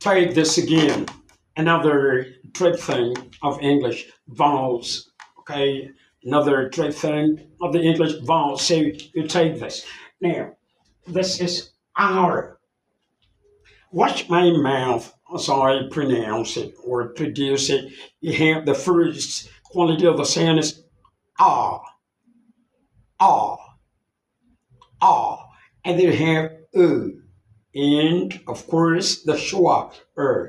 Take this again. Another triphthong of English vowels. Okay, another triphthong of the English vowels. So you take this. Now, this is our. Watch my mouth as I pronounce it or produce it. You have the first quality of the sound is ah, ah, ah. And then you have and of course the schwa ah,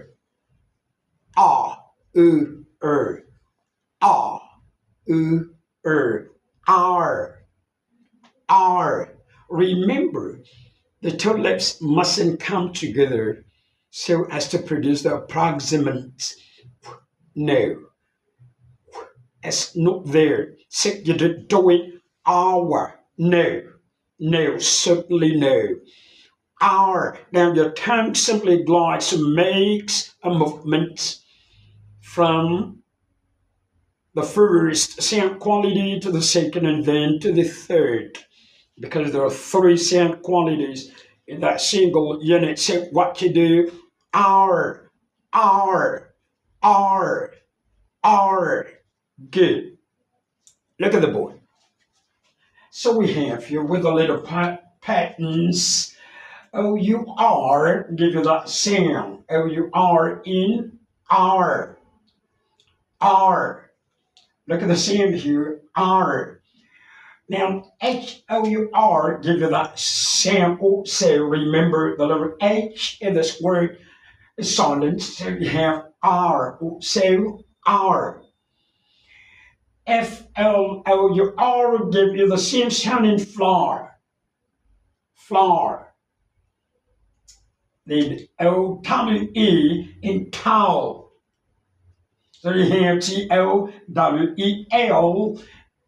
ah, r. Remember, the two lips mustn't come together so as to produce the approximant no. It's not there. So you don't do it our. No. No, certainly no. Our. Now your tongue simply glides and makes a movement from the first sound quality to the second and then to the third, because there are three sound qualities in that single unit. So what you do, R, R, R, R. Good. Look at the board. So we have here with the little patterns, O-U-R, give you that sound. O-U-R in R, R. Look at the sound here, R. Now, H-O-U-R, give you that sound also. Remember, the letter H in this word is silent, so you have R, also R. F-L-O-U-R, give you the same sound in flour, flour. Then O-W-E in towel. So you have T-O-W-E-L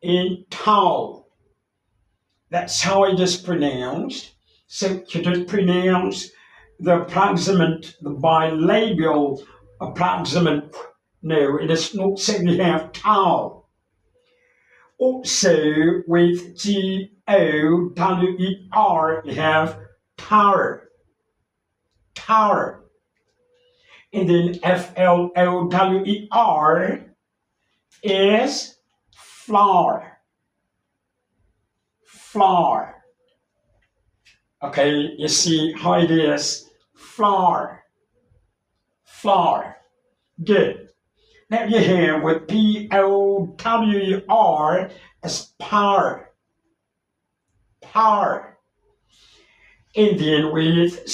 in towel. That's how it is pronounced. So you don't pronounce the approximant, the bilabial approximant. No, it is not. So you have towel. Also, with T-O-W-E-R, you have tower, tower. And then F-L-O-W-E-R is flour, flour. Okay, you see how it is, flour, flour. Good. Now you have with P-O-W-E-R as power, power. And then with